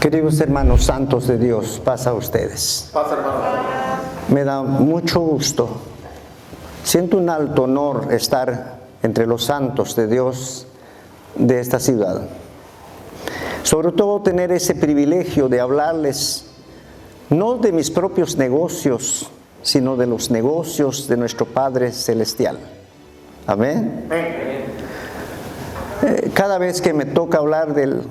Queridos hermanos santos de Dios, paz a ustedes. Paz, hermano. Me da mucho gusto, siento un alto honor estar entre los santos de Dios de esta ciudad. Sobre todo tener ese privilegio de hablarles no de mis propios negocios, sino de los negocios de nuestro Padre Celestial. Amén. Cada vez que me toca hablar del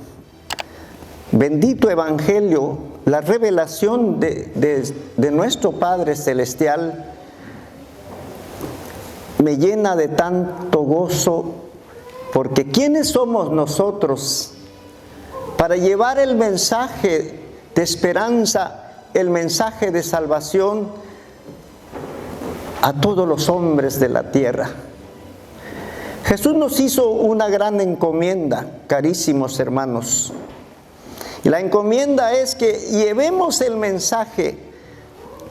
bendito Evangelio, la revelación de nuestro Padre Celestial me llena de tanto gozo, porque ¿quiénes somos nosotros para llevar el mensaje de esperanza, el mensaje de salvación a todos los hombres de la tierra? Jesús nos hizo una gran encomienda, carísimos hermanos. Y la encomienda es que llevemos el mensaje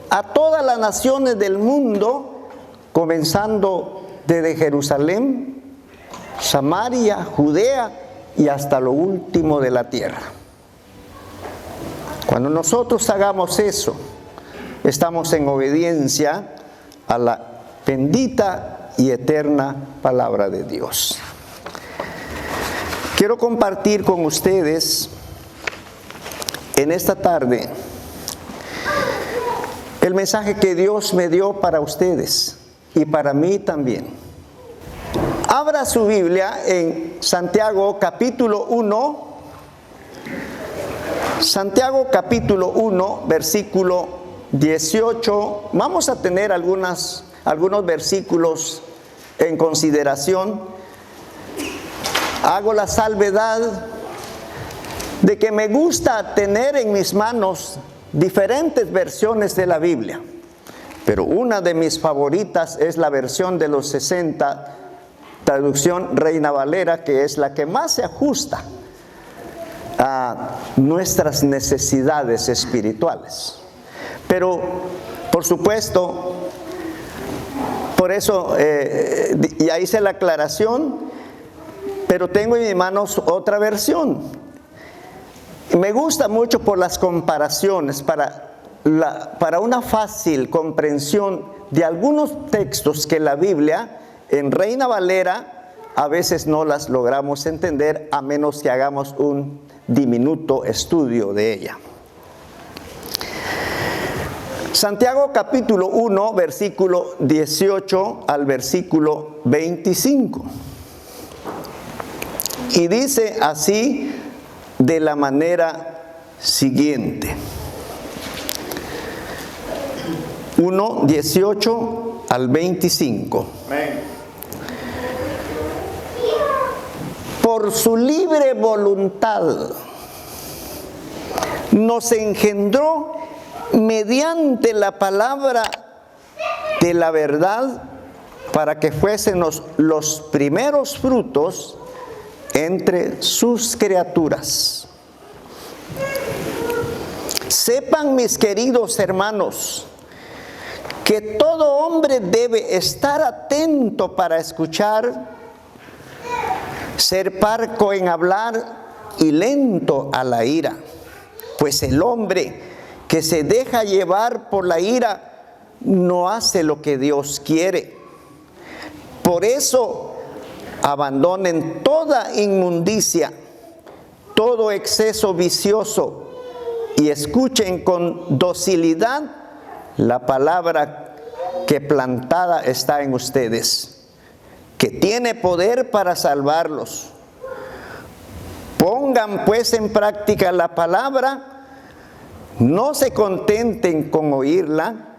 a todas las naciones del mundo, comenzando desde Jerusalén, Samaria, Judea y hasta lo último de la tierra. Cuando nosotros hagamos eso, estamos en obediencia a la bendita y eterna palabra de Dios. Quiero compartir con ustedes en esta tarde el mensaje que Dios me dio para ustedes y para mí también. Abra su Biblia en Santiago capítulo 1. Santiago capítulo 1, versículo 18. Vamos a tener algunos versículos en consideración. Hago la salvedad de que me gusta tener en mis manos diferentes versiones de la Biblia, pero una de mis favoritas es la versión de los 60, traducción Reina Valera, que es la que más se ajusta a nuestras necesidades espirituales. Pero, por supuesto, por eso ya hice la aclaración, pero tengo en mis manos otra versión. Me gusta mucho por las comparaciones, para una fácil comprensión de algunos textos que la Biblia en Reina Valera a veces no las logramos entender a menos que hagamos un diminuto estudio de ella. Santiago capítulo 1, versículo 18 al versículo 25. Y dice así de la manera siguiente. 1, 18 al 25. Amén. Por su libre voluntad nos engendró mediante la palabra de la verdad para que fuésemos los primeros frutos entre sus criaturas. Sepan, mis queridos hermanos, que todo hombre debe estar atento para escuchar, ser parco en hablar y lento a la ira, pues el hombre que se deja llevar por la ira no hace lo que Dios quiere. Por eso abandonen toda inmundicia, todo exceso vicioso y escuchen con docilidad la palabra que plantada está en ustedes, que tiene poder para salvarlos. Pongan pues en práctica la palabra, no se contenten con oírla,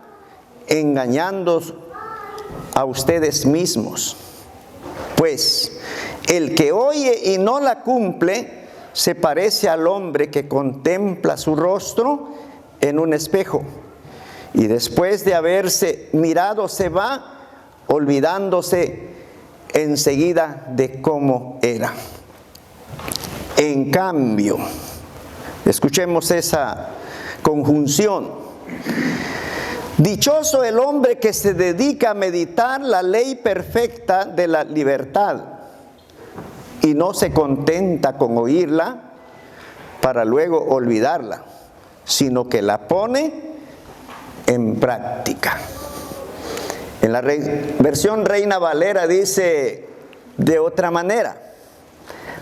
engañando a ustedes mismos. Pues el que oye y no la cumple se parece al hombre que contempla su rostro en un espejo y después de haberse mirado se va olvidándose enseguida de cómo era. En cambio, escuchemos esa conjunción. Dichoso el hombre que se dedica a meditar la ley perfecta de la libertad y no se contenta con oírla, para luego olvidarla, sino que la pone en práctica. En la versión Reina Valera dice de otra manera: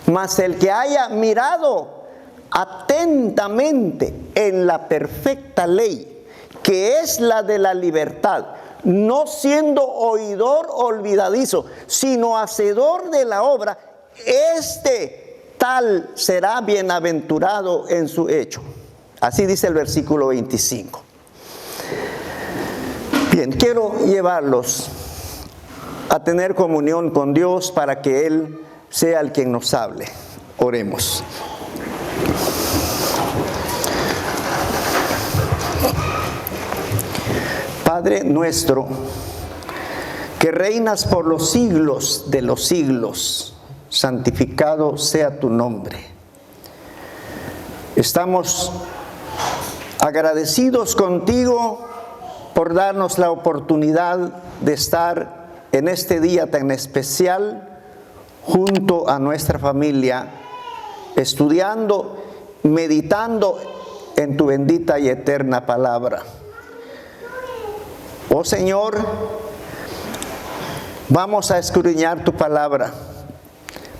mas el que haya mirado atentamente en la perfecta ley, que es la de la libertad, no siendo oidor olvidadizo, sino hacedor de la obra, tal será bienaventurado en su hecho. Así dice el versículo 25. Bien, quiero llevarlos a tener comunión con Dios para que Él sea el quien nos hable. Oremos. Padre nuestro, que reinas por los siglos de los siglos, santificado sea tu nombre. Estamos agradecidos contigo por darnos la oportunidad de estar en este día tan especial junto a nuestra familia, estudiando, meditando en tu bendita y eterna palabra. Oh Señor, vamos a escudriñar tu palabra,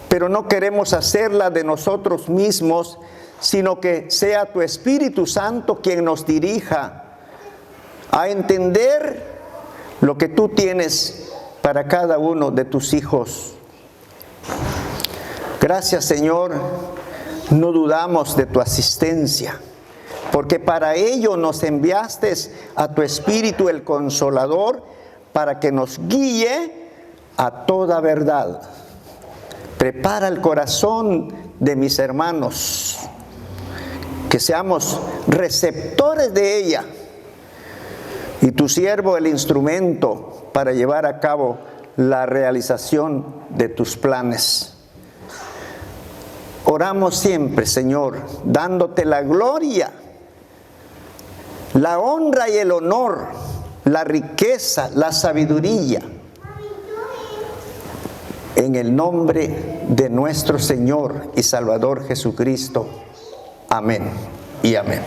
pero no queremos hacerla de nosotros mismos, sino que sea tu Espíritu Santo quien nos dirija a entender lo que tú tienes para cada uno de tus hijos. Gracias, Señor, no dudamos de tu asistencia, porque para ello nos enviaste a tu Espíritu el Consolador, para que nos guíe a toda verdad. Prepara el corazón de mis hermanos, que seamos receptores de ella, y tu siervo el instrumento para llevar a cabo la realización de tus planes. Oramos siempre, Señor, dándote la gloria, la honra y el honor, la riqueza, la sabiduría, en el nombre de nuestro Señor y Salvador Jesucristo. Amén y amén.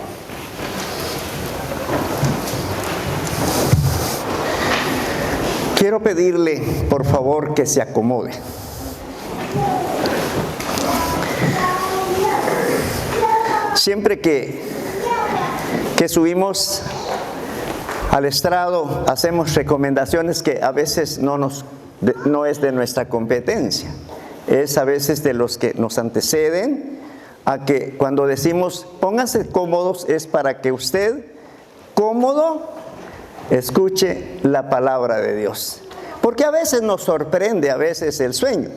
Quiero pedirle, por favor, que se acomode. Siempre que subimos al estrado, hacemos recomendaciones que a veces no es de nuestra competencia. Es a veces de los que nos anteceden, a que cuando decimos pónganse cómodos, es para que usted, cómodo, escuche la palabra de Dios. Porque a veces nos sorprende, a veces el sueño.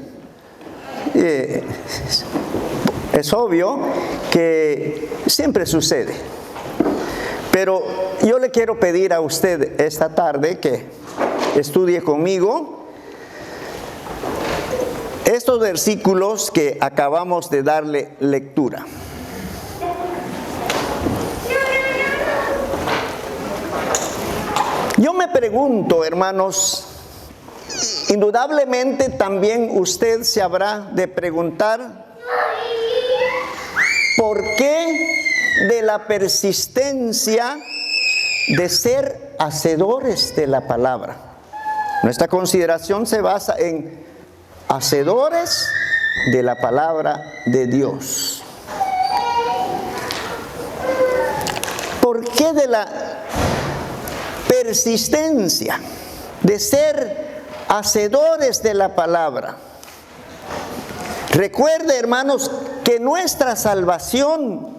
Es obvio que siempre sucede. Pero yo le quiero pedir a usted esta tarde que estudie conmigo estos versículos que acabamos de darle lectura. Yo me pregunto, hermanos, indudablemente también usted se habrá de preguntar, ¿por qué de la persistencia de ser hacedores de la palabra? Nuestra consideración se basa en hacedores de la palabra de Dios. ¿Por qué de la persistencia de ser hacedores de la palabra? Recuerde, hermanos, que nuestra salvación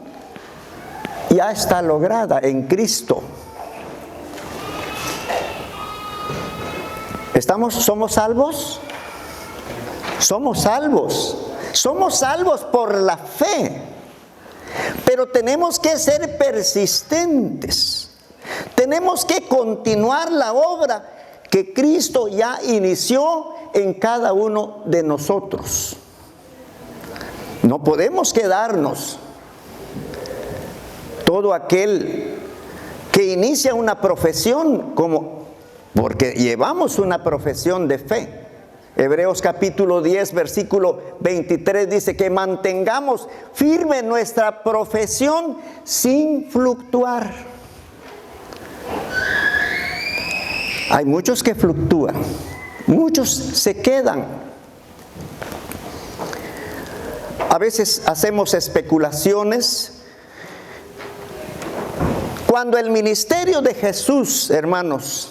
ya está lograda en Cristo. ¿Somos salvos? Somos salvos. Somos salvos por la fe. Pero tenemos que ser persistentes. Tenemos que continuar la obra que Cristo ya inició en cada uno de nosotros. No podemos quedarnos. Todo aquel que inicia una profesión, porque llevamos una profesión de fe, Hebreos capítulo 10, versículo 23 dice que mantengamos firme nuestra profesión sin fluctuar. Hay muchos que fluctúan, muchos se quedan. A veces hacemos especulaciones. Cuando el ministerio de Jesús, hermanos,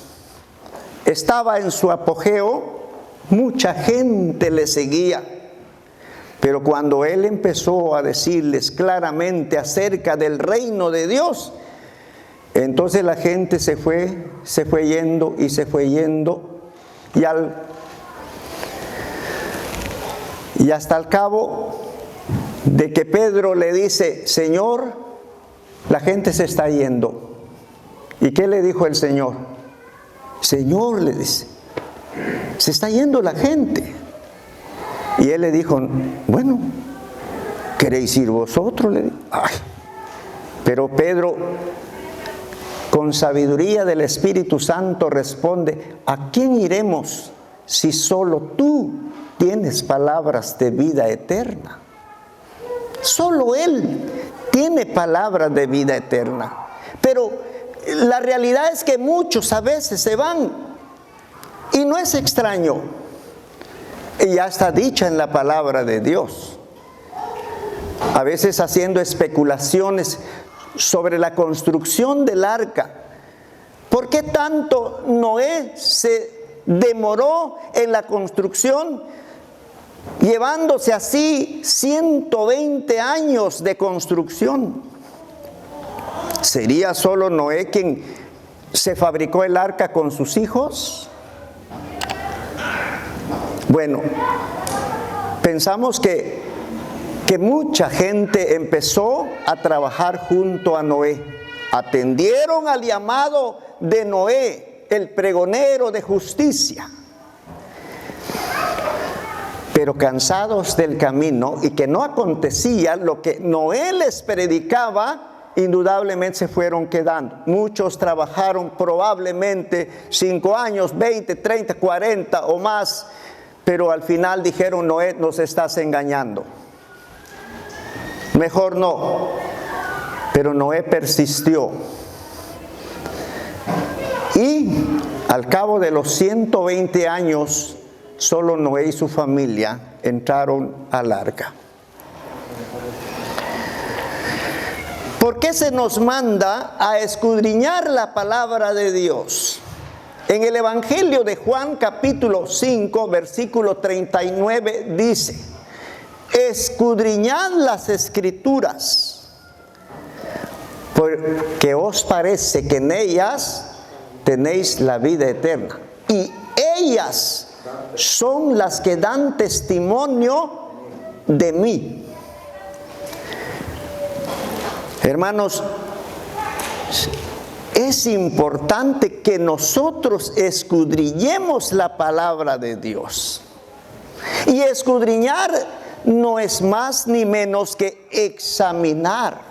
estaba en su apogeo, mucha gente le seguía. Pero cuando Él empezó a decirles claramente acerca del reino de Dios, entonces la gente se fue yendo y se fue yendo. Y hasta el cabo de que Pedro le dice: Señor, la gente se está yendo. ¿Y qué le dijo el Señor? Señor, le dice, se está yendo la gente. Y él le dijo: bueno, ¿queréis ir vosotros? Le dijo. Ay. Pero Pedro, con sabiduría del Espíritu Santo, responde: ¿a quién iremos si solo tú tienes palabras de vida eterna? Solo Él tiene palabras de vida eterna. Pero la realidad es que muchos a veces se van, y no es extraño, y ya está dicha en la palabra de Dios. A veces haciendo especulaciones sobre la construcción del arca. ¿Por qué tanto Noé se demoró en la construcción, llevándose así 120 años de construcción? ¿Sería solo Noé quien se fabricó el arca con sus hijos? Bueno, pensamos que mucha gente empezó a trabajar junto a Noé. Atendieron al llamado de Noé, el pregonero de justicia. Pero cansados del camino y que no acontecía lo que Noé les predicaba, indudablemente se fueron quedando. Muchos trabajaron probablemente 5 años, 20, 30, 40 o más, pero al final dijeron: Noé, nos estás engañando. Mejor no. Pero Noé persistió. Y al cabo de los 120 años, solo Noé y su familia entraron al arca. ¿Por qué se nos manda a escudriñar la palabra de Dios? En el Evangelio de Juan capítulo 5, versículo 39 dice: escudriñad las Escrituras, porque os parece que en ellas tenéis la vida eterna, y ellas son las que dan testimonio de mí. Hermanos, es importante que nosotros escudriñemos la palabra de Dios. Y escudriñar no es más ni menos que examinar.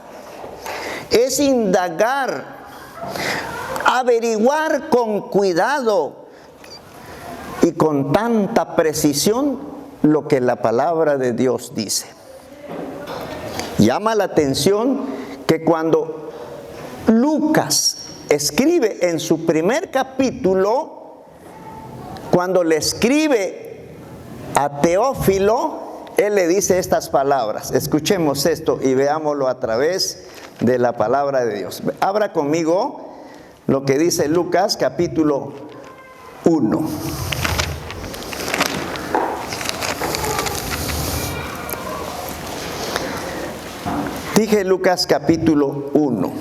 Es indagar, averiguar con cuidado y con tanta precisión lo que la palabra de Dios dice. Llama la atención que cuando Lucas escribe en su primer capítulo, cuando le escribe a Teófilo, él le dice estas palabras. Escuchemos esto y veámoslo a través de la palabra de Dios. Abra conmigo lo que dice Lucas capítulo 1. Dije Lucas capítulo 1.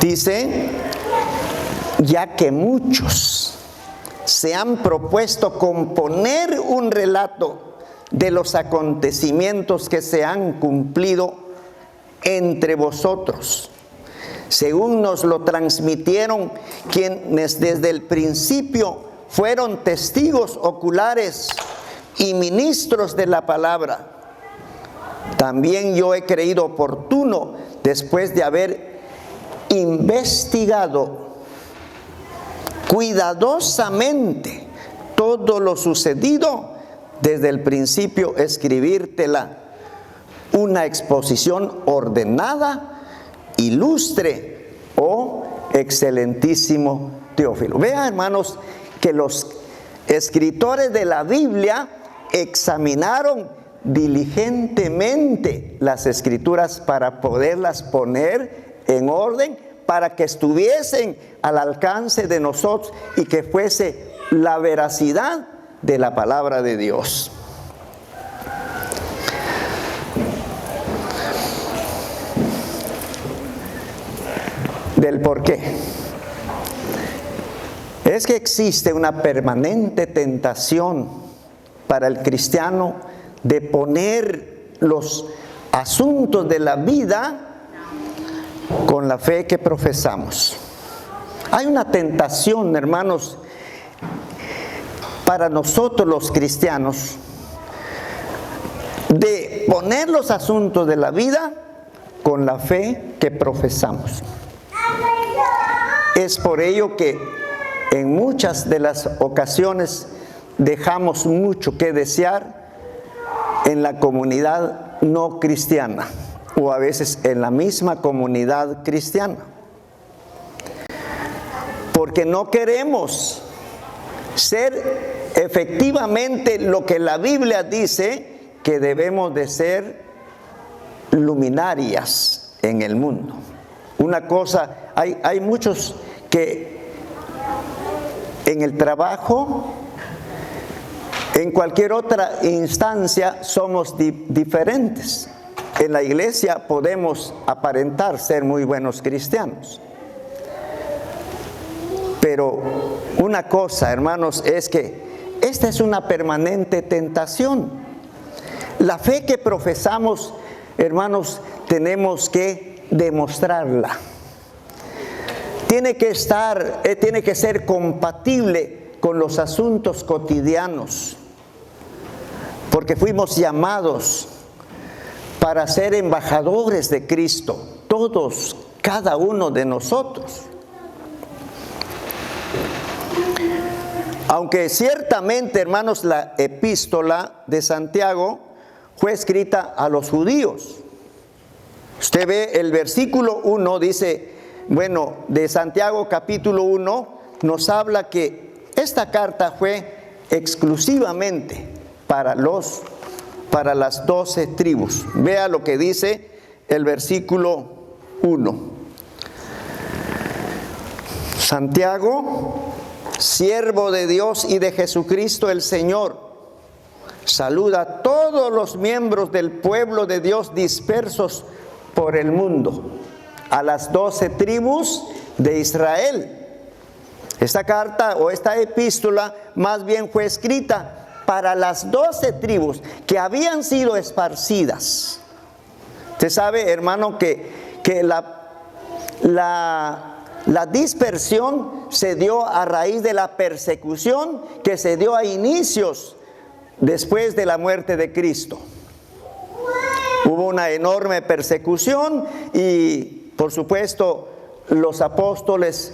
Dice: ya que muchos se han propuesto componer un relato de los acontecimientos que se han cumplido entre vosotros, según nos lo transmitieron quienes desde el principio fueron testigos oculares y ministros de la palabra. También yo he creído oportuno, después de haber investigado cuidadosamente todo lo sucedido desde el principio, escribírtela una exposición ordenada, ilustre, oh excelentísimo Teófilo. Vean, hermanos, que los escritores de la Biblia examinaron diligentemente las escrituras para poderlas poner en orden, para que estuviesen al alcance de nosotros y que fuese la veracidad de la palabra de Dios. Del por qué. Es que existe una permanente tentación para el cristiano de poner los asuntos de la vida con la fe que profesamos. Hay una tentación, hermanos, para nosotros los cristianos, de poner los asuntos de la vida con la fe que profesamos. Es por ello que en muchas de las ocasiones dejamos mucho que desear en la comunidad no cristiana, o a veces en la misma comunidad cristiana, porque no queremos ser efectivamente lo que la Biblia dice que debemos de ser: luminarias en el mundo. Una cosa, hay muchos que en el trabajo, en cualquier otra instancia, somos diferentes. En la iglesia podemos aparentar ser muy buenos cristianos. Pero una cosa, hermanos, es que esta es una permanente tentación. La fe que profesamos, hermanos, tenemos que demostrarla. Tiene que ser compatible con los asuntos cotidianos, porque fuimos llamados para ser embajadores de Cristo, todos, cada uno de nosotros. Aunque ciertamente, hermanos, la epístola de Santiago fue escrita a los judíos. Usted ve el versículo 1, dice, bueno, de Santiago capítulo 1, nos habla que esta carta fue exclusivamente para las 12 tribus. Vea lo que dice el versículo 1. Santiago, siervo de Dios y de Jesucristo el Señor, saluda a todos los miembros del pueblo de Dios dispersos por el mundo, a las 12 tribus de Israel. Esta carta o esta epístola más bien fue escrita para las 12 tribus que habían sido esparcidas. Usted sabe, hermano, que la dispersión se dio a raíz de la persecución que se dio a inicios después de la muerte de Cristo. Hubo una enorme persecución y, por supuesto, los apóstoles,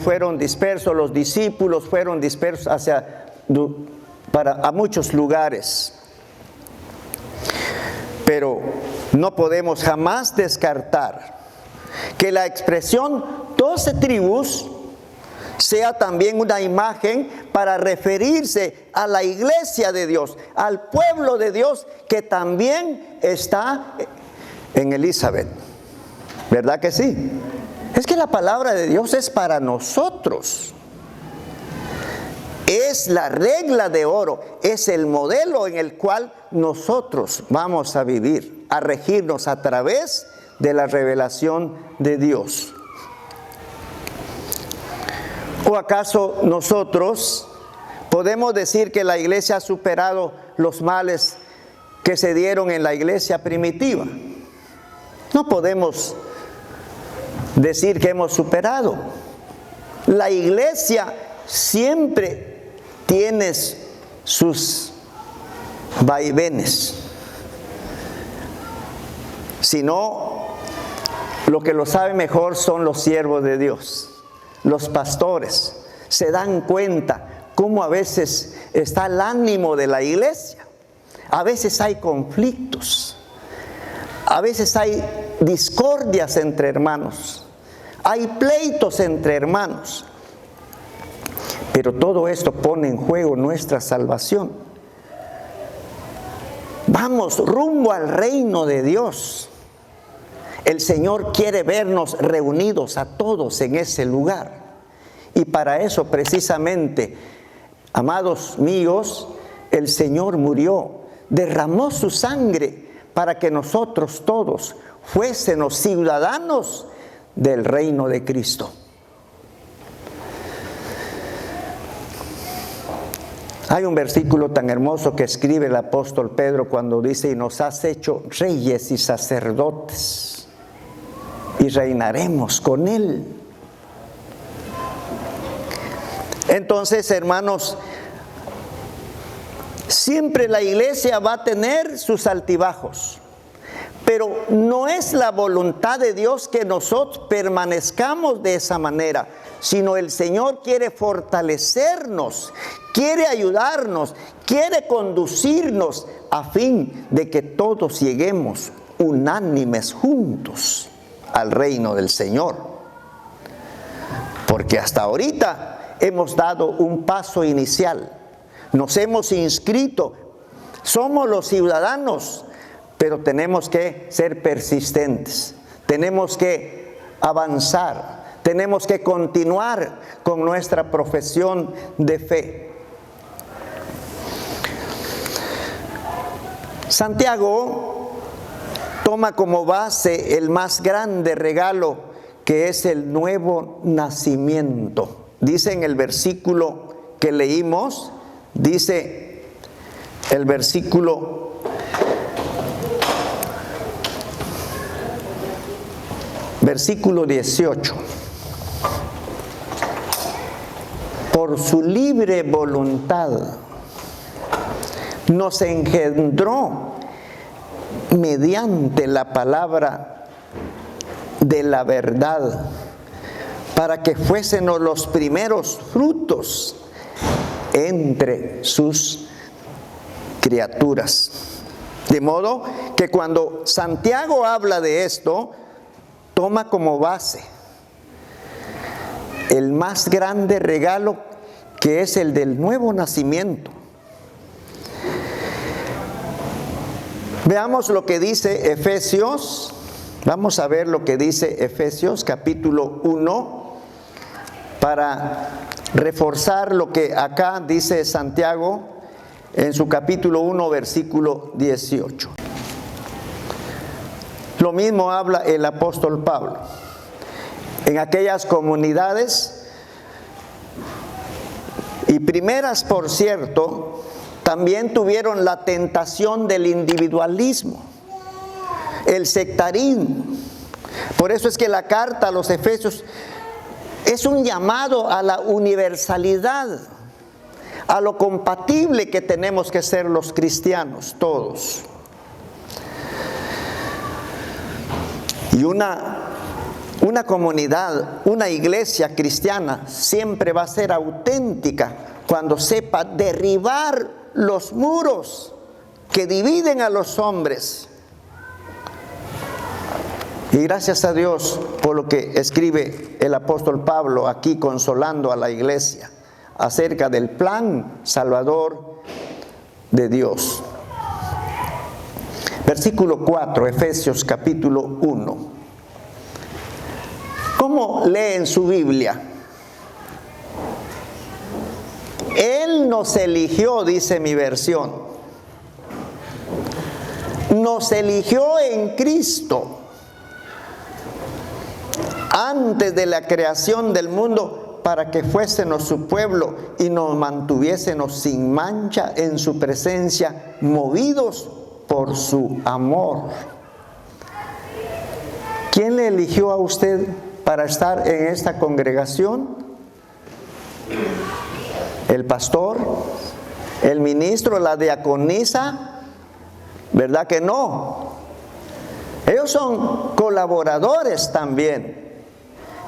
fueron dispersos, los discípulos fueron dispersos a muchos lugares. Pero no podemos jamás descartar que la expresión 12 tribus sea también una imagen para referirse a la iglesia de Dios, al pueblo de Dios que también está en Elizabeth. ¿Verdad que sí? Es que la palabra de Dios es para nosotros. Es la regla de oro, es el modelo en el cual nosotros vamos a vivir, a regirnos a través de la revelación de Dios. ¿O acaso nosotros podemos decir que la iglesia ha superado los males que se dieron en la iglesia primitiva? No podemos decir que hemos superado. La iglesia siempre tiene sus vaivenes. Si no, lo que lo sabe mejor son los siervos de Dios, los pastores. se dan cuenta cómo a veces está el ánimo de la iglesia. A veces hay conflictos, a veces hay discordias entre hermanos, hay pleitos entre hermanos. Pero todo esto pone en juego nuestra salvación. Vamos rumbo al reino de Dios. El Señor quiere vernos reunidos a todos en ese lugar. Y para eso precisamente, amados míos, el Señor murió, derramó su sangre para que nosotros todos fuésemos ciudadanos del reino de Cristo. Hay un versículo tan hermoso que escribe el apóstol Pedro cuando dice: y nos has hecho reyes y sacerdotes, y reinaremos con Él. Entonces, hermanos, siempre la iglesia va a tener sus altibajos, pero no es la voluntad de Dios que nosotros permanezcamos de esa manera, sino el Señor quiere fortalecernos, quiere ayudarnos, quiere conducirnos a fin de que todos lleguemos unánimes juntos al reino del Señor. Porque hasta ahorita hemos dado un paso inicial, nos hemos inscrito, somos los ciudadanos, pero tenemos que ser persistentes, tenemos que avanzar, tenemos que continuar con nuestra profesión de fe. Santiago toma como base el más grande regalo, que es el nuevo nacimiento. Dice en el versículo que leímos, dice el versículo 18. Por su libre voluntad nos engendró mediante la palabra de la verdad, para que fuésemos los primeros frutos entre sus criaturas. De modo que cuando Santiago habla de esto, toma como base el más grande regalo, que es el del nuevo nacimiento. Veamos lo que dice Efesios. Vamos a ver lo que dice Efesios capítulo 1 para reforzar lo que acá dice Santiago en su capítulo 1 versículo 18. Lo mismo habla el apóstol Pablo. En aquellas comunidades y primeras, por cierto, también tuvieron la tentación del individualismo, el sectarismo. Por eso es que la carta a los Efesios es un llamado a la universalidad, a lo compatible que tenemos que ser los cristianos todos. Y una comunidad, una iglesia cristiana siempre va a ser auténtica cuando sepa derribar los muros que dividen a los hombres. Y gracias a Dios por lo que escribe el apóstol Pablo aquí, consolando a la iglesia acerca del plan salvador de Dios. Versículo 4, Efesios capítulo 1. ¿Cómo lee en su Biblia? Él nos eligió, dice mi versión. Nos eligió en Cristo antes de la creación del mundo, para que fuésemos su pueblo y nos mantuviésemos sin mancha en su presencia, movidos por su amor. ¿Quién le eligió a usted para estar en esta congregación? ¿El pastor? ¿El ministro? ¿La diaconisa? ¿Verdad que no? Ellos son colaboradores también.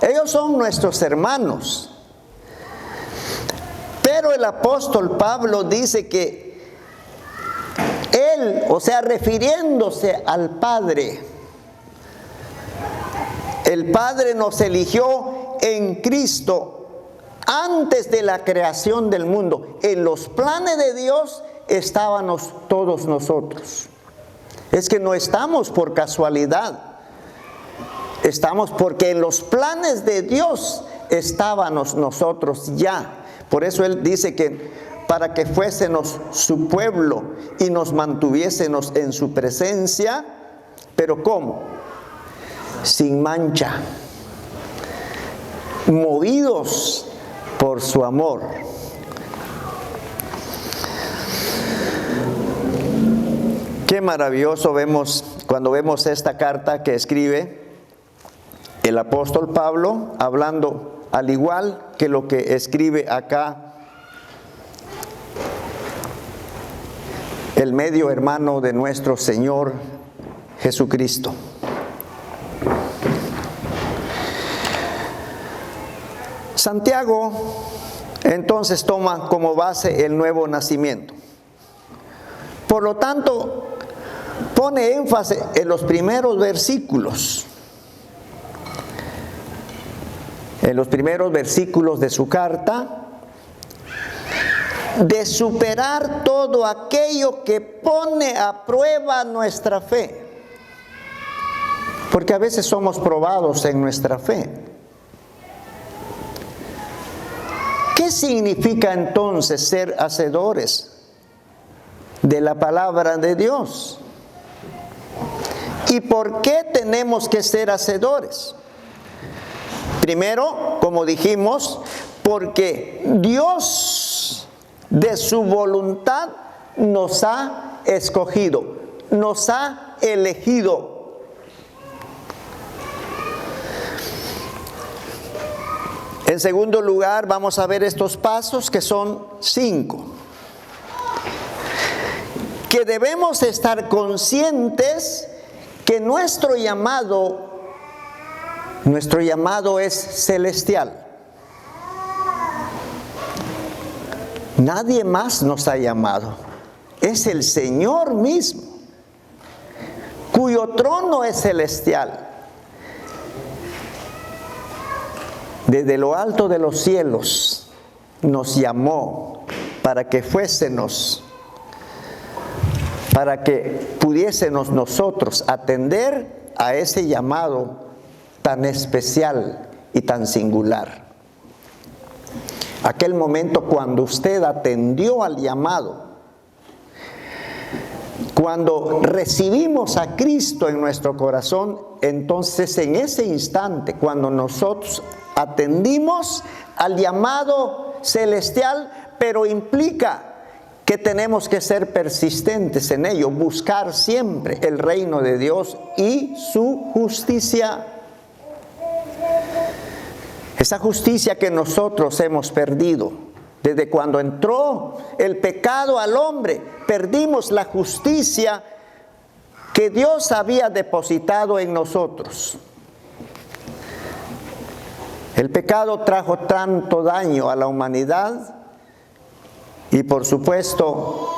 Ellos son nuestros hermanos. Pero el apóstol Pablo dice que él, o sea, refiriéndose al Padre, el Padre nos eligió en Cristo antes de la creación del mundo. En los planes de Dios estábamos todos nosotros. Es que no estamos por casualidad. Estamos porque en los planes de Dios estábamos nosotros ya. Por eso Él dice que para que fuésemos su pueblo y nos mantuviésemos en su presencia. ¿Pero cómo? Sin mancha, movidos por su amor. Qué maravilloso vemos cuando vemos esta carta que escribe el apóstol Pablo, hablando al igual que lo que escribe acá el medio hermano de nuestro Señor Jesucristo. Santiago entonces toma como base el nuevo nacimiento. Por lo tanto, pone énfasis en los primeros versículos. En los primeros versículos de su carta, de superar todo aquello que pone a prueba nuestra fe. Porque a veces somos probados en nuestra fe. ¿Qué significa entonces ser hacedores de la palabra de Dios? ¿Y por qué tenemos que ser hacedores? Primero, como dijimos, porque Dios de su voluntad nos ha escogido, nos ha elegido. En segundo lugar, vamos a ver estos pasos que son 5. Que debemos estar conscientes que nuestro llamado es celestial. Nadie más nos ha llamado. Es el Señor mismo, cuyo trono es celestial. Desde lo alto de los cielos nos llamó para que fuésemos, para que pudiésemos nosotros atender a ese llamado tan especial y tan singular. Aquel momento cuando usted atendió al llamado, cuando recibimos a Cristo en nuestro corazón, entonces en ese instante, cuando nosotros atendimos al llamado celestial, pero implica que tenemos que ser persistentes en ello, buscar siempre el reino de Dios y su justicia. Esa justicia que nosotros hemos perdido. Desde cuando entró el pecado al hombre, perdimos la justicia que Dios había depositado en nosotros. El pecado trajo tanto daño a la humanidad y por supuesto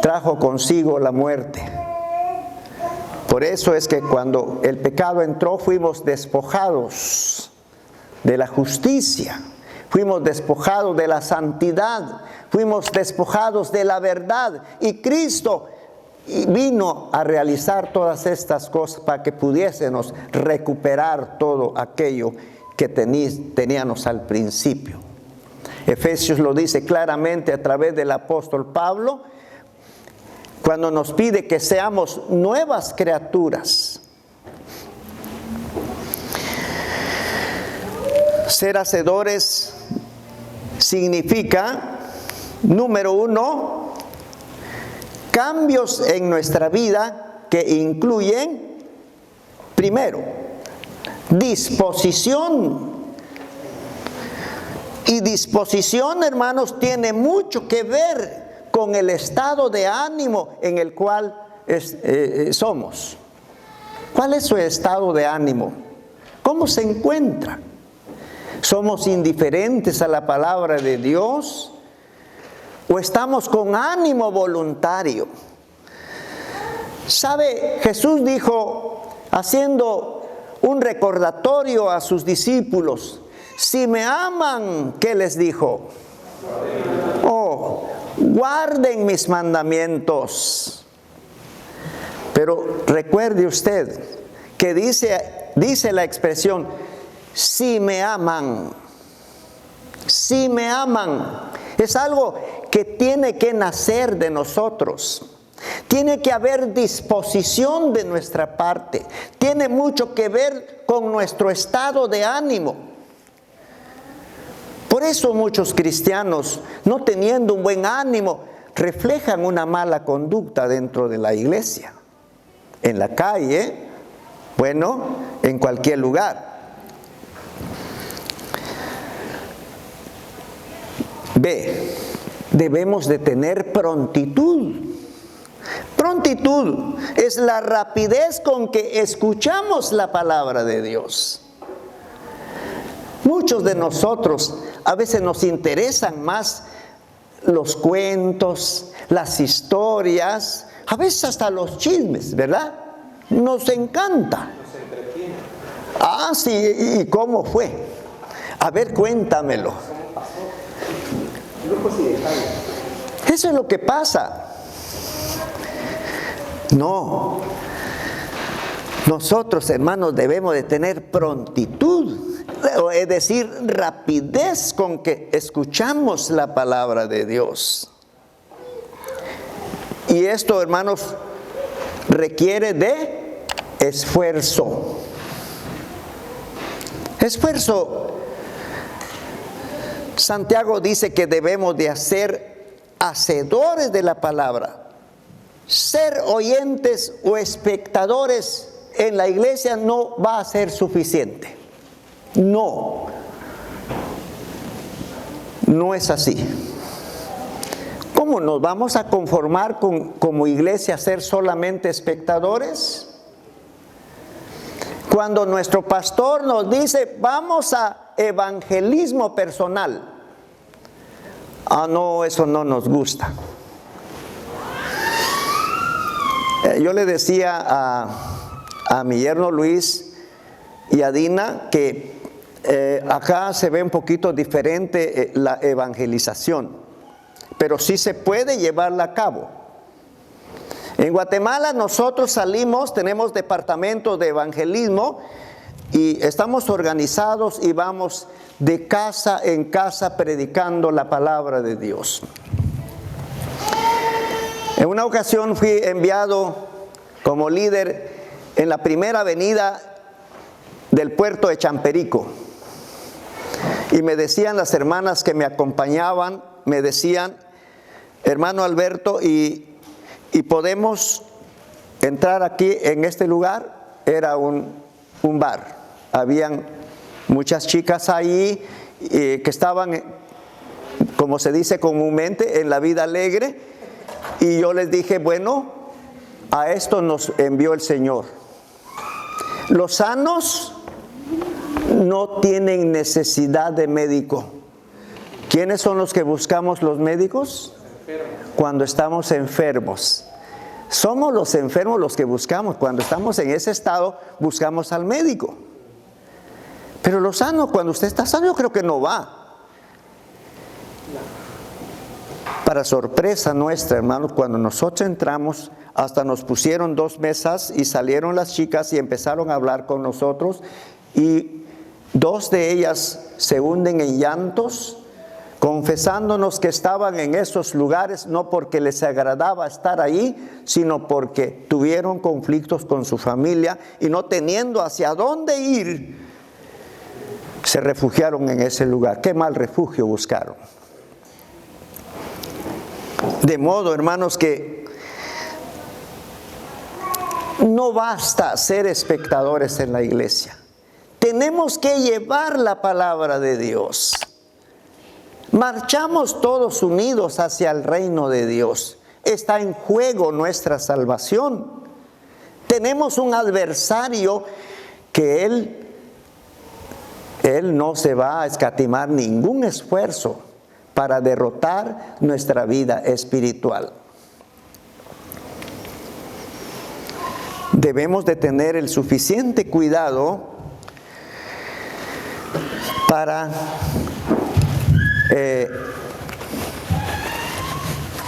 trajo consigo la muerte. Por eso es que cuando el pecado entró fuimos despojados de la justicia, fuimos despojados de la santidad, fuimos despojados de la verdad y Cristo vino a realizar todas estas cosas para que pudiésemos recuperar todo aquello que teníamos al principio. Efesios lo dice claramente a través del apóstol Pablo, cuando nos pide que seamos nuevas criaturas. Ser hacedores significa, número 1, cambios en nuestra vida que incluyen, primero, disposición. Y disposición, hermanos, tiene mucho que ver con el estado de ánimo en el cual somos. ¿Cuál es su estado de ánimo? ¿Cómo se encuentra? ¿Somos indiferentes a la palabra de Dios? ¿O estamos con ánimo voluntario? ¿Sabe? Jesús dijo, haciendo un recordatorio a sus discípulos, si me aman, ¿qué les dijo? Oh, guarden mis mandamientos. Pero recuerde usted que dice la expresión, si me aman. Si me aman. Es algo que tiene que nacer de nosotros. Tiene que haber disposición de nuestra parte. Tiene mucho que ver con nuestro estado de ánimo. Por eso muchos cristianos, no teniendo un buen ánimo, reflejan una mala conducta dentro de la iglesia, en la calle, bueno, en cualquier lugar. B, debemos de tener prontitud. Prontitud es la rapidez con que escuchamos la palabra de Dios. Muchos de nosotros a veces nos interesan más los cuentos, las historias, a veces hasta los chismes, ¿verdad? Nos encanta. Nos entretiene. Ah, sí, ¿y cómo fue? A ver, cuéntamelo. ¿Cómo pasó? Lujos y detalles. Eso es lo que pasa. No. Nosotros, hermanos, debemos de tener prontitud, es decir, rapidez con que escuchamos la palabra de Dios. Y esto, hermanos, requiere de esfuerzo. Esfuerzo. Santiago dice que debemos de ser hacedores de la palabra. Ser oyentes o espectadores en la iglesia no va a ser suficiente. No. No es así. ¿Cómo nos vamos a conformar como iglesia a ser solamente espectadores? Cuando nuestro pastor nos dice, vamos a evangelismo personal. Ah, no, eso no nos gusta. Yo le decía a mi yerno Luis y a Dina que acá se ve un poquito diferente la evangelización, pero sí se puede llevarla a cabo. En Guatemala nosotros salimos, tenemos departamento de evangelismo y estamos organizados y vamos de casa en casa predicando la palabra de Dios. En una ocasión fui enviado como líder en la primera avenida del puerto de Champerico. Y me decían las hermanas que me acompañaban, me decían, hermano Alberto, ¿y podemos entrar aquí en este lugar? Era un bar. Habían muchas chicas ahí que estaban, como se dice comúnmente, en la vida alegre. Y yo les dije, bueno, a esto nos envió el Señor. Los sanos no tienen necesidad de médico. ¿Quiénes son los que buscamos los médicos? Cuando estamos enfermos. Somos los enfermos los que buscamos. Cuando estamos en ese estado, buscamos al médico. Pero los sanos, cuando usted está sano, yo creo que no va. Para sorpresa nuestra, hermanos, cuando nosotros entramos, hasta nos pusieron 2 mesas y salieron las chicas y empezaron a hablar con nosotros. Y 2 de ellas se hunden en llantos, confesándonos que estaban en esos lugares no porque les agradaba estar ahí, sino porque tuvieron conflictos con su familia y no teniendo hacia dónde ir, se refugiaron en ese lugar. Qué mal refugio buscaron. De modo, hermanos, que no basta ser espectadores en la iglesia. Tenemos que llevar la palabra de Dios. Marchamos todos unidos hacia el reino de Dios. Está en juego nuestra salvación. Tenemos un adversario que él Él no se va a escatimar ningún esfuerzo para derrotar nuestra vida espiritual. Debemos de tener el suficiente cuidado para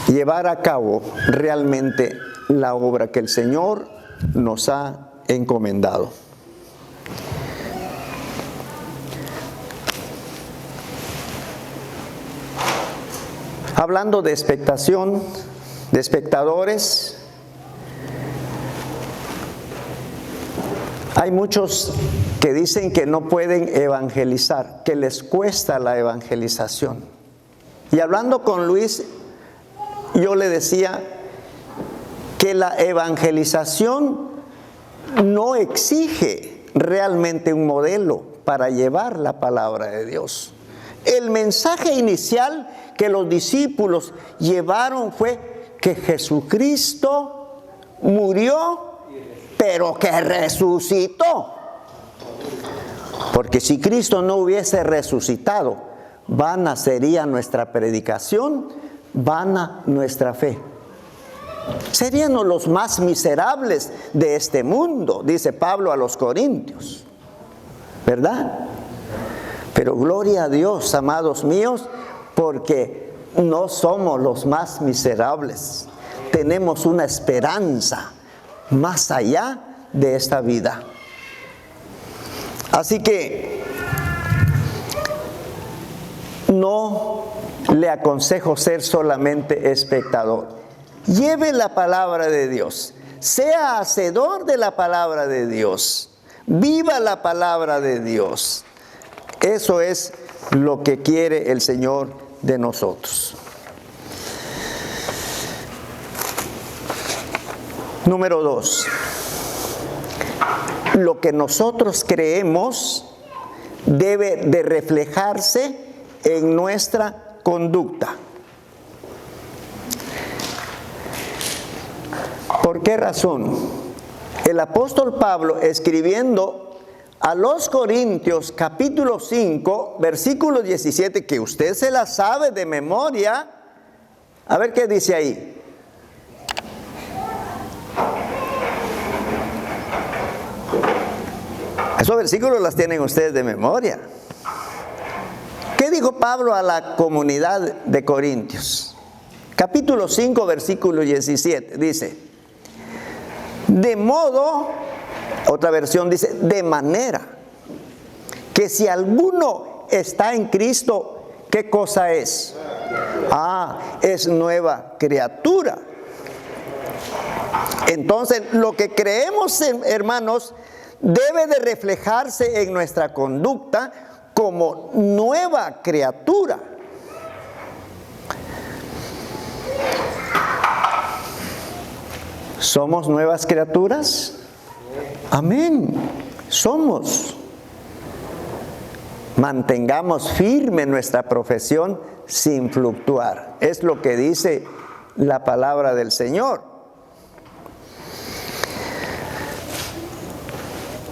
llevar a cabo realmente la obra que el Señor nos ha encomendado. Hablando de expectación, de espectadores, hay muchos que dicen que no pueden evangelizar, que les cuesta la evangelización. Y hablando con Luis, yo le decía que la evangelización no exige realmente un modelo para llevar la palabra de Dios. El mensaje inicial que los discípulos llevaron fue que Jesucristo murió, pero que resucitó. Porque si Cristo no hubiese resucitado, vana sería nuestra predicación, vana nuestra fe. Seríamos los más miserables de este mundo, dice Pablo a los Corintios, ¿verdad? Pero gloria a Dios, amados míos, porque no somos los más miserables. Tenemos una esperanza más allá de esta vida. Así que no le aconsejo ser solamente espectador. Lleve la palabra de Dios. Sea hacedor de la palabra de Dios. Viva la palabra de Dios. Eso es lo que quiere el Señor de nosotros. Número 2. Lo que nosotros creemos debe de reflejarse en nuestra conducta. ¿Por qué razón? El apóstol Pablo, escribiendo a los Corintios, capítulo 5, versículo 17, que usted se la sabe de memoria, a ver qué dice ahí. Esos versículos los tienen ustedes de memoria. ¿Qué dijo Pablo a la comunidad de Corintios? Capítulo 5, versículo 17, dice: de modo, otra versión dice, de manera que si alguno está en Cristo, ¿qué cosa es? Es nueva criatura. Entonces, lo que creemos, hermanos, debe de reflejarse en nuestra conducta como nueva criatura. ¿Somos nuevas criaturas? Amén. Somos. Mantengamos firme nuestra profesión sin fluctuar. Es lo que dice la palabra del Señor.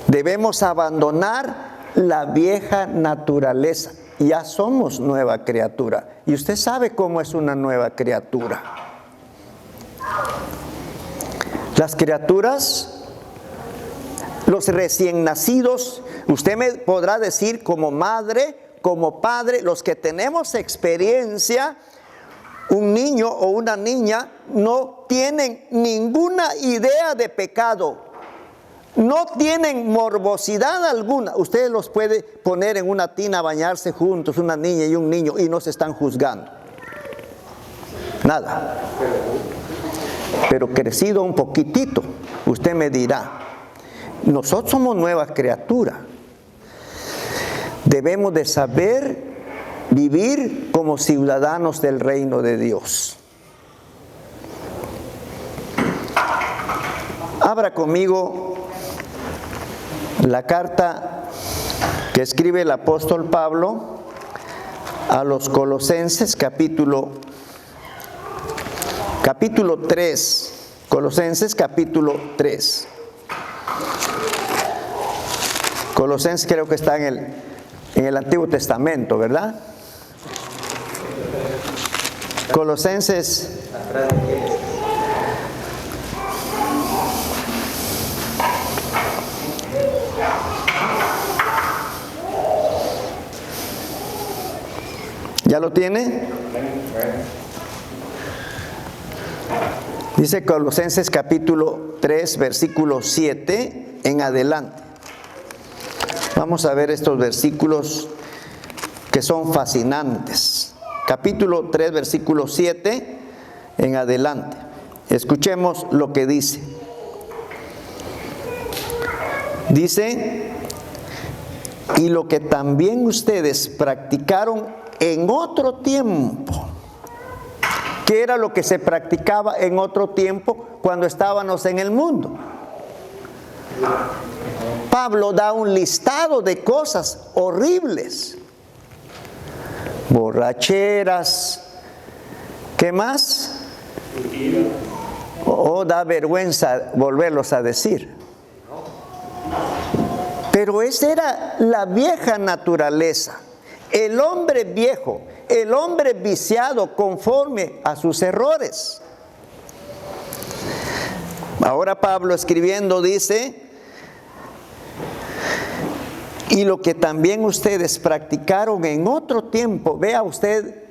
Debemos abandonar la vieja naturaleza. Ya somos nueva criatura. Y usted sabe cómo es una nueva criatura. Las criaturas, los recién nacidos, usted me podrá decir como madre, como padre, los que tenemos experiencia, un niño o una niña no tienen ninguna idea de pecado. No tienen morbosidad alguna. Usted los puede poner en una tina a bañarse juntos, una niña y un niño, y no se están juzgando. Nada. Pero crecido un poquitito, usted me dirá, nosotros somos nueva criatura. Debemos de saber vivir como ciudadanos del reino de Dios. Abra conmigo la carta que escribe el apóstol Pablo a los Colosenses, capítulo 3. Colosenses capítulo 3. Colosenses creo que está en el en el Antiguo Testamento, ¿verdad? Colosenses. ¿Ya lo tiene? Dice Colosenses capítulo 3, versículo 7 en adelante. Vamos a ver estos versículos que son fascinantes. Capítulo 3, versículo 7 en adelante. Escuchemos lo que dice. Dice, y lo que también ustedes practicaron en otro tiempo. ¿Qué era lo que se practicaba en otro tiempo cuando estábamos en el mundo? Pablo da un listado de cosas horribles. Borracheras. ¿Qué más? Oh, da vergüenza volverlos a decir. Pero esa era la vieja naturaleza. El hombre viejo, el hombre viciado conforme a sus errores. Ahora Pablo escribiendo dice, y lo que también ustedes practicaron en otro tiempo. Vea usted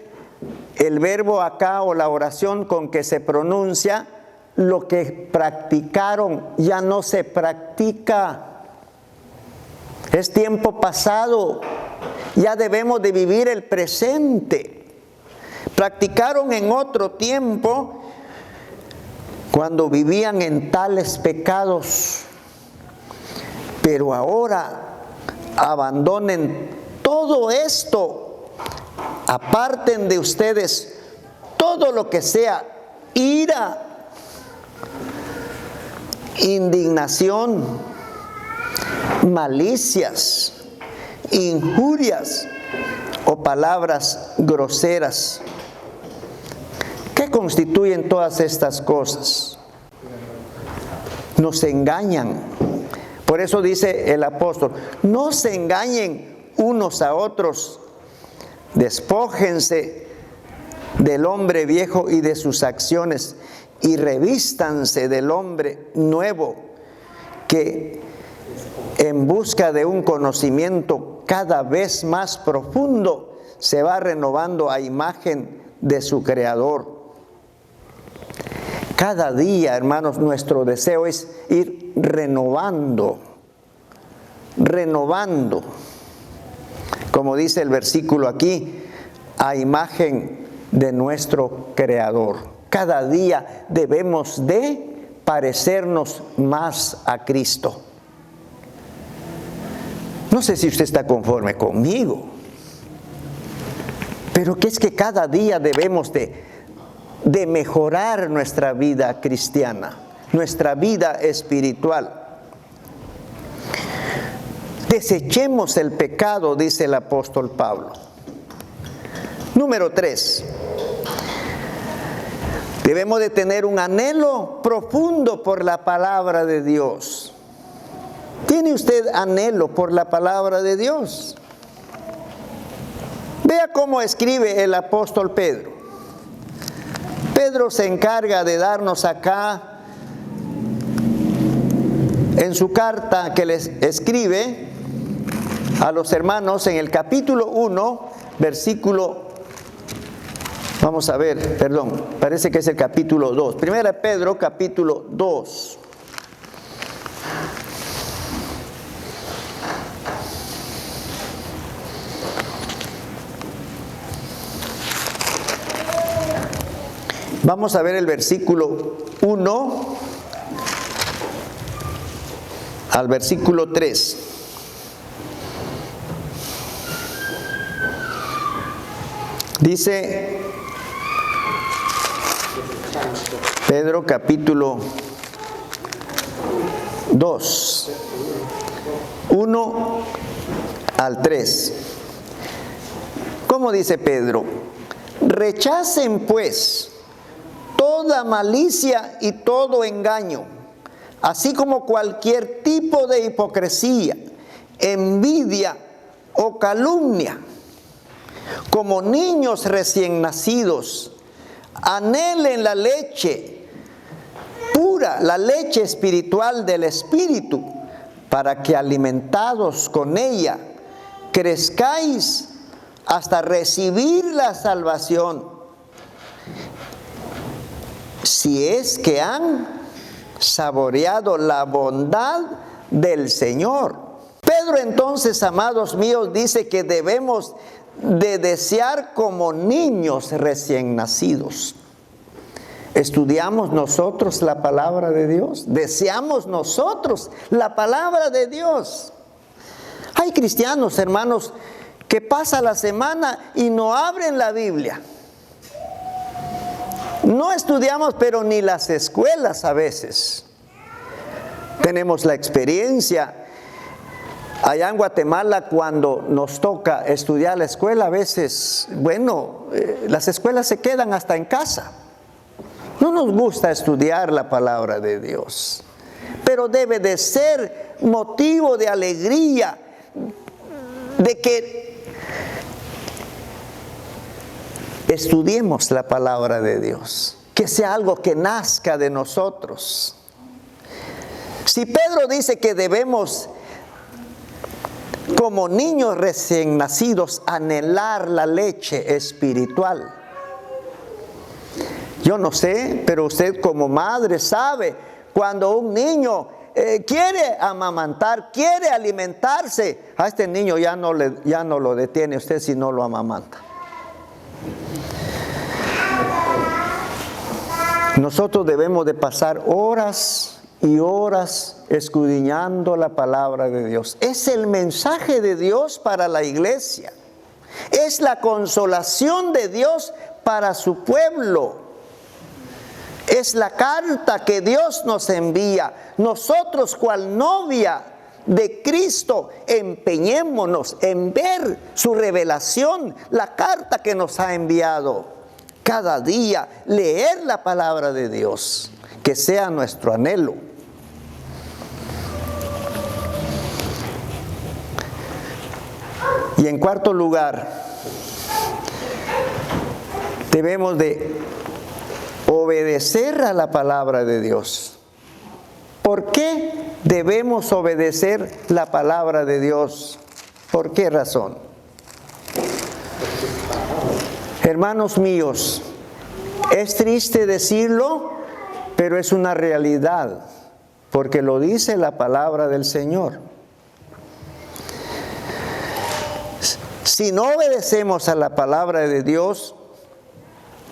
el verbo acá o la oración con que se pronuncia, lo que practicaron ya no se practica. Es tiempo pasado. Ya debemos de vivir el presente. Practicaron en otro tiempo cuando vivían en tales pecados. Pero ahora abandonen todo esto. Aparten de ustedes todo lo que sea ira, indignación, malicias, injurias o palabras groseras. ¿Qué constituyen todas estas cosas? Nos engañan. Por eso dice el apóstol, no se engañen unos a otros, despójense del hombre viejo y de sus acciones y revístanse del hombre nuevo que en busca de un conocimiento cada vez más profundo se va renovando a imagen de su Creador. Cada día, hermanos, nuestro deseo es ir renovando, como dice el versículo aquí, a imagen de nuestro Creador. Cada día debemos de parecernos más a Cristo. No sé si usted está conforme conmigo, pero que es que cada día debemos de mejorar nuestra vida cristiana, nuestra vida espiritual. Desechemos el pecado, dice el apóstol Pablo. Número 3. Debemos de tener un anhelo profundo por la palabra de Dios. ¿Tiene usted anhelo por la palabra de Dios? Vea cómo escribe el apóstol Pedro. Pedro se encarga de darnos acá, en su carta que les escribe a los hermanos en el capítulo 1, versículo, vamos a ver, perdón, parece que es el capítulo 2. Primera Pedro, capítulo 2. Vamos a ver el versículo 1 al versículo 3. Dice Pedro capítulo 2, 1 al 3. ¿Cómo dice Pedro? Rechacen pues toda malicia y todo engaño, así como cualquier tipo de hipocresía, envidia, o calumnia. Como niños recién nacidos, anhelen la leche pura, la leche espiritual del Espíritu, para que alimentados con ella, crezcáis hasta recibir la salvación, si es que han saboreado la bondad del Señor. Pedro entonces, amados míos, dice que debemos de desear como niños recién nacidos. ¿Estudiamos nosotros la palabra de Dios? ¿Deseamos nosotros la palabra de Dios? Hay cristianos, hermanos, que pasa la semana y no abren la Biblia. No estudiamos, pero ni las escuelas a veces. Tenemos la experiencia. Allá en Guatemala, cuando nos toca estudiar la escuela, a veces, las escuelas se quedan hasta en casa. No nos gusta estudiar la palabra de Dios, pero debe de ser motivo de alegría, de que estudiemos la palabra de Dios, que sea algo que nazca de nosotros. Si Pedro dice que debemos, como niños recién nacidos, anhelar la leche espiritual. Yo no sé, pero usted como madre sabe, cuando un niño quiere amamantar, quiere alimentarse, a este niño ya no lo detiene usted si no lo amamanta. Nosotros debemos de pasar horas y horas escudriñando la palabra de Dios. Es el mensaje de Dios para la iglesia. Es la consolación de Dios para su pueblo. Es la carta que Dios nos envía. Nosotros, cual novia de Cristo, empeñémonos en ver su revelación, la carta que nos ha enviado. Cada día leer la palabra de Dios, que sea nuestro anhelo. Y en cuarto lugar, debemos de obedecer a la palabra de Dios. ¿Por qué debemos obedecer la palabra de Dios? ¿Por qué razón? Hermanos míos, es triste decirlo, pero es una realidad, porque lo dice la palabra del Señor. Si no obedecemos a la palabra de Dios,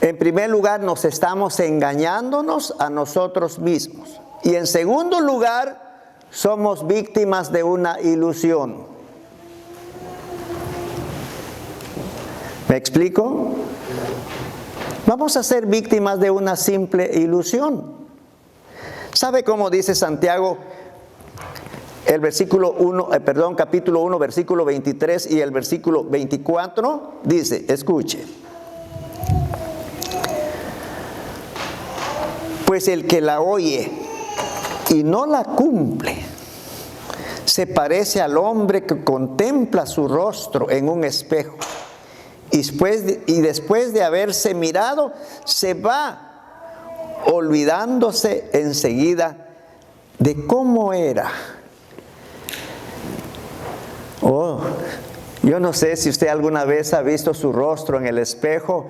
en primer lugar nos estamos engañándonos a nosotros mismos. Y en segundo lugar, somos víctimas de una ilusión. ¿Me explico? Vamos a ser víctimas de una simple ilusión. ¿Sabe cómo dice Santiago el capítulo 1, versículo 23 y el versículo 24? Dice, escuche. Pues el que la oye y no la cumple, se parece al hombre que contempla su rostro en un espejo. Y después de haberse mirado, se va olvidándose enseguida de cómo era. Yo no sé si usted alguna vez ha visto su rostro en el espejo,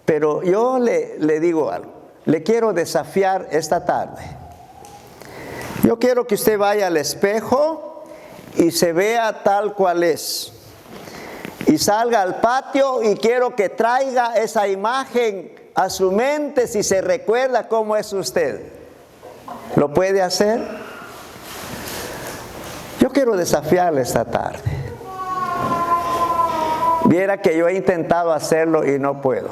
pero yo le digo algo. Le quiero desafiar esta tarde. Yo quiero que usted vaya al espejo y se vea tal cual es. Y salga al patio y quiero que traiga esa imagen a su mente si se recuerda cómo es usted. ¿Lo puede hacer? Yo quiero desafiarle esta tarde. Viera que yo he intentado hacerlo y no puedo.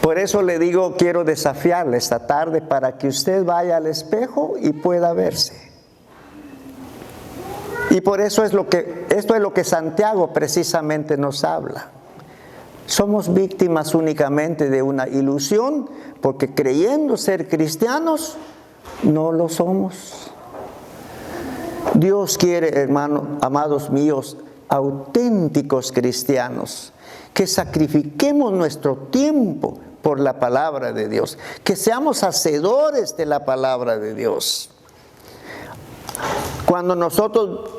Por eso le digo, quiero desafiarle esta tarde para que usted vaya al espejo y pueda verse. Y por eso esto es lo que Santiago precisamente nos habla. Somos víctimas únicamente de una ilusión, porque creyendo ser cristianos, no lo somos. Dios quiere, hermanos, amados míos, auténticos cristianos, que sacrifiquemos nuestro tiempo por la palabra de Dios, que seamos hacedores de la palabra de Dios. Cuando nosotros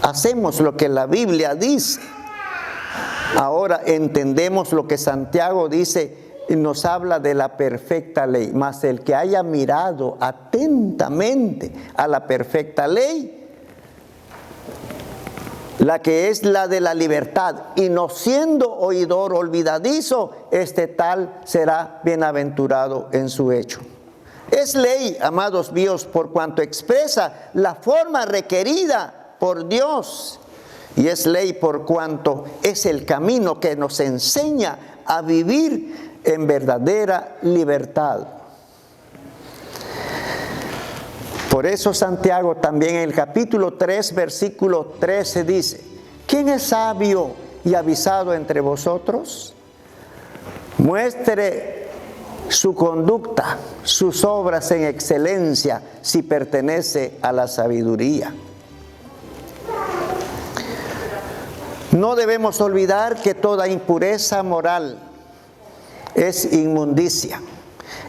hacemos lo que la Biblia dice, ahora entendemos lo que Santiago dice y nos habla de la perfecta ley. Mas el que haya mirado atentamente a la perfecta ley, la que es la de la libertad, y no siendo oidor olvidadizo, este tal será bienaventurado en su hecho. Es ley, amados míos, por cuanto expresa la forma requerida por Dios. Y es ley por cuanto es el camino que nos enseña a vivir en verdadera libertad. Por eso Santiago también en el capítulo 3, versículo 13 dice: ¿quién es sabio y avisado entre vosotros? Muestre su conducta, sus obras en excelencia, si pertenece a la sabiduría. No debemos olvidar que toda impureza moral es inmundicia,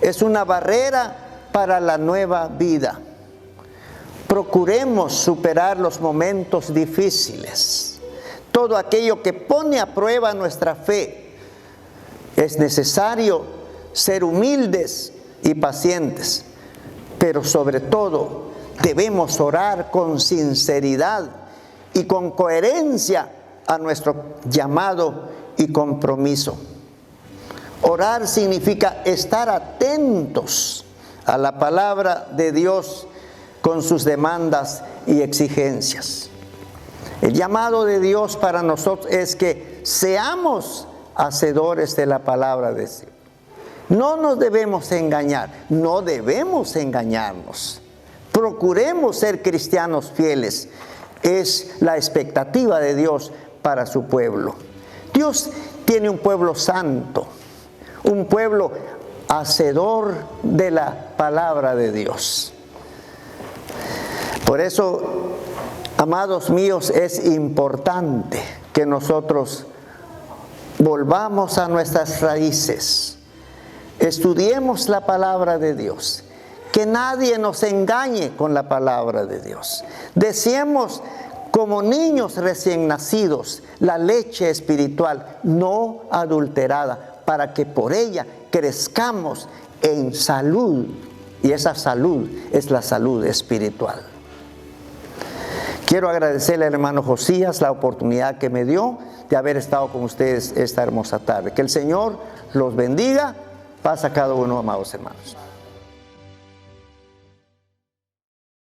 es una barrera para la nueva vida. Procuremos superar los momentos difíciles, todo aquello que pone a prueba nuestra fe. Es necesario ser humildes y pacientes, pero sobre todo debemos orar con sinceridad y con coherencia a nuestro llamado y compromiso. Orar significa estar atentos a la palabra de Dios con sus demandas y exigencias. El llamado de Dios para nosotros es que seamos hacedores de la palabra de Dios. No nos debemos engañar, no debemos engañarnos. Procuremos ser cristianos fieles. Es la expectativa de Dios para su pueblo. Dios tiene un pueblo santo, un pueblo hacedor de la palabra de Dios. Por eso, amados míos, es importante que nosotros volvamos a nuestras raíces, estudiemos la palabra de Dios, que nadie nos engañe con la palabra de Dios. Deseemos como niños recién nacidos la leche espiritual no adulterada, para que por ella crezcamos en salud, y esa salud es la salud espiritual. Quiero agradecerle al hermano Josías la oportunidad que me dio de haber estado con ustedes esta hermosa tarde. Que el Señor los bendiga. Paz a cada uno, amados hermanos.